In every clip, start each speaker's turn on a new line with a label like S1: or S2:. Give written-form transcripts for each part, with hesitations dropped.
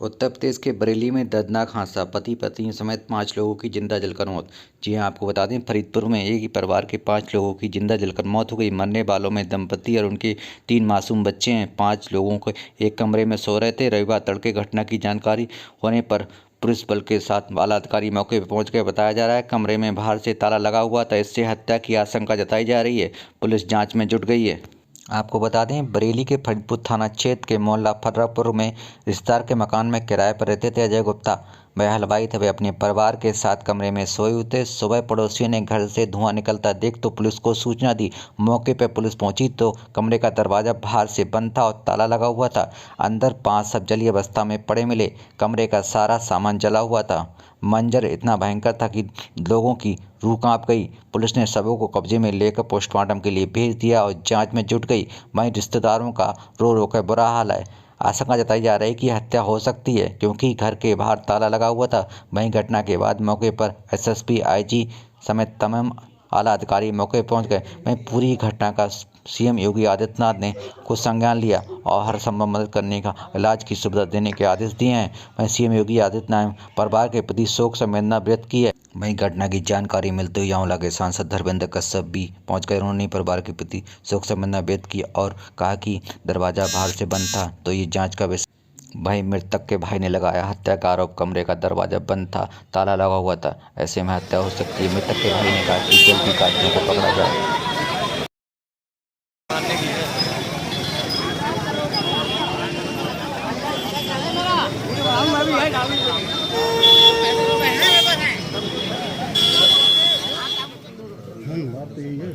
S1: उत्तर प्रदेश के बरेली में दर्दनाक हादसा, पति पत्नी समेत 5 लोगों की जिंदा जलकर मौत। जी हां, आपको बता दें, फरीदपुर में एक ही परिवार के 5 लोगों की जिंदा जलकर मौत हो गई। मरने वालों में दंपति और उनके 3 मासूम बच्चे हैं। 5 लोगों को एक कमरे में सो रहे थे। रविवार तड़के घटना की जानकारी होने पर पुलिस बल के साथ आला अधिकारी मौके पर पहुंच गए। बताया जा रहा है कमरे में बाहर से ताला लगा हुआ था। इससे हत्या की आशंका जताई जा रही है। पुलिस जाँच में जुट गई है। आपको बता दें, बरेली के फरीदपुर थाना क्षेत्र के मोहल्ला फर्रापुर में रिश्तेदार के मकान में किराए पर रहते थे अजय गुप्ता। वह हलवाई थे। वे अपने परिवार के साथ कमरे में सोए हुए थे। सुबह पड़ोसियों ने घर से धुआं निकलता देख तो पुलिस को सूचना दी। मौके पर पुलिस पहुंची तो कमरे का दरवाजा बाहर से बंद था और ताला लगा हुआ था। अंदर 5 शव जली अवस्था में पड़े मिले। कमरे का सारा सामान जला हुआ था। मंजर इतना भयंकर था कि लोगों की रूह कांप गई। पुलिस ने शवों को कब्जे में लेकर पोस्टमार्टम के लिए भेज दिया और जांच में जुट गई। वहीं रिश्तेदारों का रो रो कर बुरा हाल है। आशंका जताई जा रही है कि हत्या हो सकती है, क्योंकि घर के बाहर ताला लगा हुआ था। वहीं घटना के बाद मौके पर एसएसपी, आईजी समेत तमाम आला अधिकारी मौके पर पहुंच गए। वहीं पूरी घटना का सीएम योगी आदित्यनाथ ने कुछ संज्ञान लिया और हर संभव मदद करने का इलाज की सुविधा देने के आदेश दिए हैं। वहीं सीएम योगी आदित्यनाथ ने परिवार के प्रति शोक संवेदना व्यक्त की है। वहीं घटना की जानकारी मिलते ही आंवला के सांसद धर्मेंद्र कश्यप भी पहुंच गए। उन्होंने परिवार के प्रति शोक संवेदना व्यक्त की और कहा कि दरवाजा बाहर से बंद था तो ये जांच का विषय। भाई मृतक के भाई ने लगाया हत्या का आरोप। कमरे का दरवाजा बंद था, ताला लगा हुआ था, ऐसे में हत्या हो सकती है। मृतक के भाई ने कहा कि जल्दी कातिलों को पकड़ा जाए।
S2: बात तो यही है।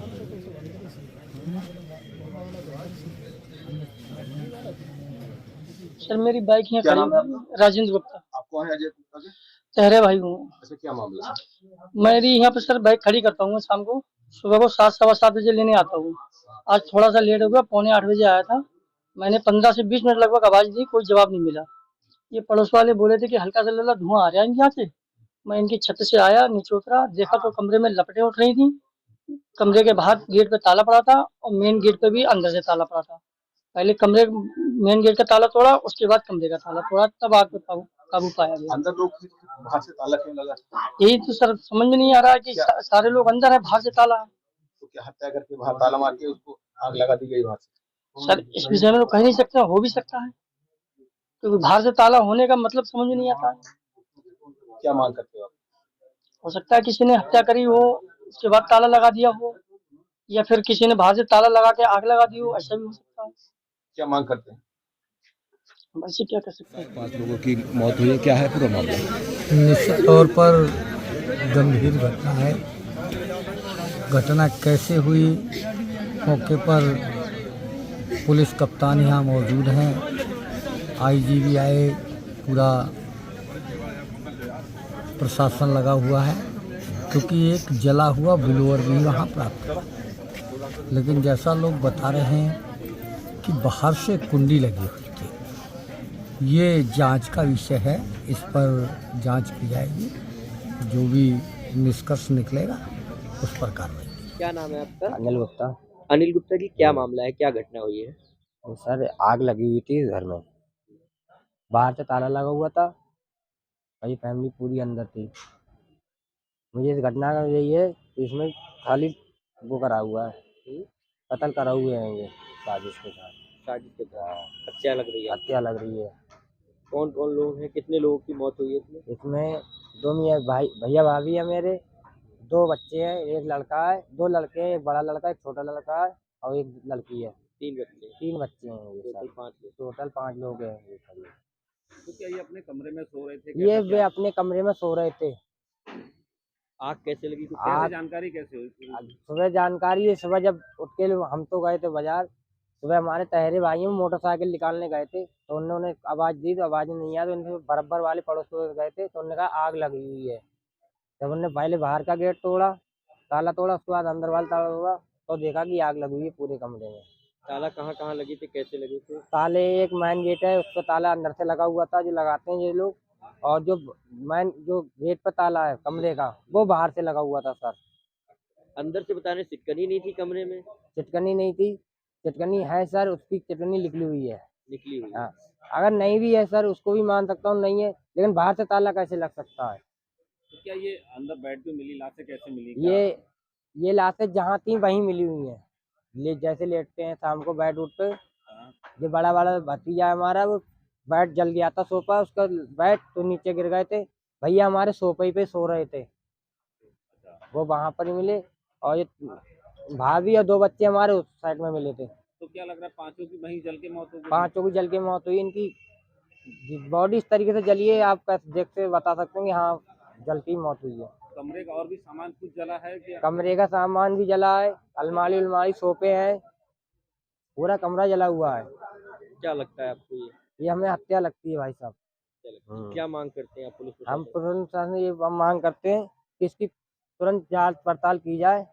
S3: सर मेरी बाइक यहाँ
S2: क्या
S3: खड़ी
S2: नाम
S3: है, राजेंद्र गुप्ता।
S2: आप कौन है अजय गुप्ता के?
S3: चेहरे भाई हूँ।
S2: ऐसा क्या मामला है?
S3: मेरी यहाँ पे सर बाइक खड़ी करता हूँ शाम को, सुबह को 7 सवा 7 बजे लेने आता हूँ। आज थोड़ा सा लेट हो गया, पौने 8 बजे आया था। मैंने 15 से 20 मिनट लगभग आवाज दी, कोई जवाब नहीं मिला। ये पड़ोस वाले बोले थे कि हल्का सा लला धुआं आ रहा है इनके यहाँ से। मैं इनकी छत से आया, नीचे उतरा, देखा तो कमरे में लपटें उठ रही थी। कमरे के बाहर गेट पे ताला पड़ा था और मेन गेट पे भी अंदर से ताला पड़ा था। पहले कमरे मेन गेट का ताला तोड़ा, उसके बाद कमरे का ताला तोड़ा, तब आग पे काबू पाया गया।
S2: अंदर लोग थे, बाहर से ताला क्यों लगा?
S3: यही तो सर समझ में नहीं आ रहा है कि सारे लोग अंदर है, बाहर से ताला है।
S2: तो क्या हत्या करके बाहर ताला मार के उसको आग लगा दी गई बाहर से?
S3: सर इस विषय में तो कह नहीं सकते, हो भी सकता है, क्योंकि बाहर से ताला होने का मतलब समझ में नहीं आता है।
S2: क्या मांग करते हो आप?
S3: हो सकता है किसी ने हत्या करी हो, उसके बाद ताला लगा दिया हो, या फिर किसी ने बाहर से ताला लगा के आग लगा दी हो, ऐसा भी हो सकता है।
S2: क्या मांग करते हैं?
S3: वैसे क्या कर सकते हैं।
S2: 5 लोगों की मौत हुई है, क्या है पूरा मामला?
S4: निश्चित तौर पर गंभीर घटना है। घटना कैसे हुई, मौके पर पुलिस कप्तान यहाँ मौजूद हैं, आईजी भी आए, पूरा प्रशासन लगा हुआ है, क्योंकि एक जला हुआ ब्लोअर भी वहाँ प्राप्त हुआ। लेकिन जैसा लोग बता रहे हैं कि बाहर से कुंडी लगी हुई थी। ये जांच का विषय है, इस पर जांच की जाएगी। जो भी निष्कर्ष निकलेगा उस पर कार्रवाई।
S5: क्या नाम है आपका?
S6: अनिल गुप्ता।
S5: अनिल गुप्ता जी, क्या मामला है, क्या घटना हुई है?
S6: तो सर आग लगी हुई थी घर में, बाहर से ताला लगा हुआ था, मेरी फैमिली पूरी अंदर थी। मुझे इस घटना का यही है कि इसमें खाली वो करा हुआ है, कत्ल करा हुए हैं ये साजिश के साथ।
S5: साजिश के तहत हत्या लग रही है।
S6: हत्या लग रही है।
S5: कौन कौन लोग हैं, कितने लोगों की मौत हुई है इसमें?
S6: इसमें 2 मियाँ भाई भैया भाभी है मेरे, 2 बच्चे हैं, एक लड़का है, 2 लड़के हैं, एक बड़ा लड़का है, एक छोटा लड़का है और एक लड़की है।
S5: 3 बच्चे,
S6: 3 बच्चे हैं। ये
S5: टोटल 5 लोग।
S6: टोटल 5 लोग हैं ये सभी।
S2: तो क्या ये अपने कमरे में सो रहे थे?
S6: ये वे अपने कमरे में सो रहे थे।
S5: आग कैसे लगी, कुछ
S6: आग
S2: जानकारी कैसे हुई?
S6: सुबह जानकारी है, सुबह जब उठ के हम तो गए थे बाजार। सुबह हमारे तहरे भाई मोटरसाइकिल निकालने गए थे, तो उन्होंने आवाज़ दी तो आवाज़ नहीं आया, तो उनसे बराबर वाले पड़ोस में गए थे, तो उन्होंने कहा आग लगी हुई है। जब उन्होंने पहले बाहर का गेट तोड़ा, ताला तोड़ा, उसके बाद अंदर वाला ताला तोड़ा, तो देखा कि आग लगी हुई है पूरे कमरे में।
S5: ताला कहाँ कहाँ लगी थी, कैसे लगी थी?
S6: ताले एक मेन गेट है, उसका ताला अंदर से लगा हुआ था, जो लगाते हैं ये लोग, और जो मेन जो गेट पर ताला है कमरे का, वो बाहर से लगा हुआ था सर।
S5: अंदर से बताने सिटकनी नहीं थी कमरे में?
S6: चिटकनी नहीं थी। चिटकनी है सर, उसकी चिटकनी निकली हुई है।
S5: निकली हुई है।
S6: हाँ, अगर नहीं भी है सर उसको भी मान सकता हूँ नहीं है, लेकिन बाहर से ताला कैसे लग सकता है?
S2: तो क्या ये अंदर बेड पे मिली लाशें कैसे मिली?
S6: ये लाशें जहाँ थी वहीं मिली हुई हैं। जैसे लेटते हैं शाम को बेड उठ पे, ये बड़ा वाला भतीजा है हमारा, वो बेड जल गया था सोफा उसका, बेड तो नीचे गिर गए थे, भैया हमारे सोफे पे सो रहे थे, वो वहां पर ही मिले। और ये भाभी और 2 बच्चे हमारे उस साइड में मिले थे।
S2: तो क्या लग रहा है पांचों की वहीं जल के मौत हो गई?
S6: 5 की जल के मौत हुई। इनकी बॉडी इस तरीके से जली है, आप कैसे देख से बता सकते हैं कि हाँ जलती मौत हुई है।
S2: कमरे का और भी सामान कुछ जला है कि?
S6: कमरे का सामान भी जला है, अलमारी उलमारी सोफे हैं, पूरा कमरा जला हुआ है।
S5: क्या लगता है आपको ये?
S6: ये हमें हत्या लगती है भाई साहब।
S5: क्या लगता है? क्या मांग करते हैं आप पुलिस
S6: हम
S5: प्रशासन
S6: प्रशासन से ये मांग करते हैं कि इसकी तुरंत जांच पड़ताल की जाए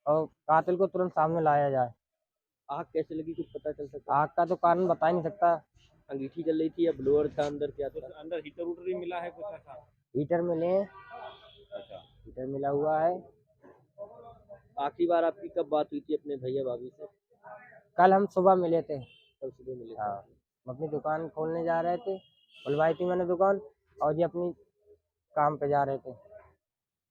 S6: और कातिल को तुरंत सामने लाया जाए।
S5: से? आग कैसे लगी कुछ पता चल सकता है?
S6: आग का तो कारण बता ही नहीं सकता।
S5: अंगीठी जल रही थी या ब्लोअर था, अंदर क्या
S2: कुछ
S5: था?
S2: अंदर हीटर उटर भी मिला है कुछ ऐसा?
S6: हीटर मिले हैं,
S2: अच्छा।
S6: हीटर मिला हुआ है।
S5: आखिरी बार आपकी कब बात हुई थी अपने भैया भाभी से?
S6: कल हम सुबह मिले थे।
S5: कल सुबह मिले थे?
S6: हाँ, हम अपनी दुकान खोलने जा रहे थे, खुलवाई थी मैंने दुकान, और ये अपनी काम पे जा रहे थे,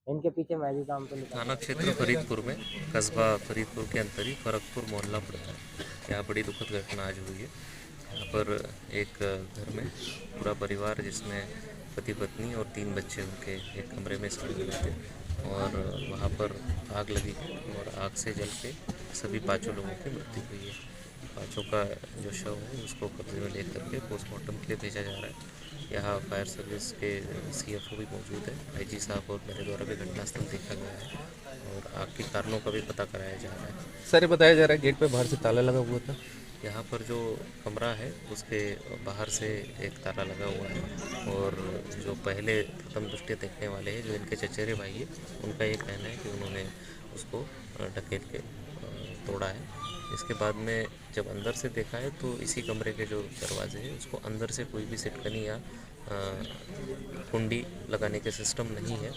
S6: इनके पीछे मैं भी काम पे निकला।
S7: थाना क्षेत्र फरीदपुर में, कस्बा फरीदपुर के अंतर ही फरकपुर मोहल्ला पड़ता है। यहाँ बड़ी दुखद घटना आज हुई है। यहाँ पर एक घर में पूरा परिवार, जिसमें पति पत्नी और 3 बच्चे उनके एक कमरे में सड़े हुए थे, और वहाँ पर आग लगी है और आग से जल के सभी 5 लोगों की मृत्यु हुई है। 5 का जो शव है उसको कब्जे में लेकर के पोस्टमार्टम के लिए भेजा जा रहा है। यहाँ फायर सर्विस के CFO भी मौजूद है, IG साहब और मेरे द्वारा भी घटनास्थल देखा गया है और आग के कारणों का भी पता कराया जा रहा है।
S8: सर, ये बताया जा रहा है गेट पे बाहर से ताला लगा हुआ था।
S7: यहाँ पर जो कमरा है उसके बाहर से एक ताला लगा हुआ है, और जो पहले प्रथम दृष्टया देखने वाले हैं, जो इनके चचेरे भाई है, उनका ये कहना है कि उन्होंने उसको ढकेल के तोड़ा है। इसके बाद में जब अंदर से देखा है तो इसी कमरे के जो दरवाजे हैं उसको अंदर से कोई भी सिटकनी या कुंडी लगाने के सिस्टम नहीं है,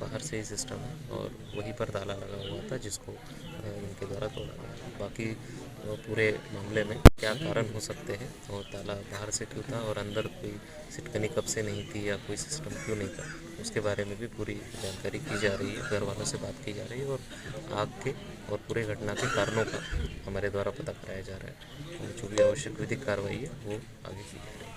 S7: बाहर से ही सिस्टम है, और वहीं पर ताला लगा हुआ था जिसको इनके द्वारा तोड़ा गया। बाकी पूरे मामले में क्या कारण हो सकते हैं और ताला बाहर से क्यों था और अंदर कोई सिटकनी कब से नहीं थी या कोई सिस्टम क्यों नहीं था, उसके बारे में भी पूरी जानकारी की जा रही है, घर वालों से बात की जा रही है, और आग के और पूरे घटना के कारणों का हमारे द्वारा पता कराया जा रहा है। और जो भी आवश्यक विधिक कार्रवाई है वो आगे की जा रही है।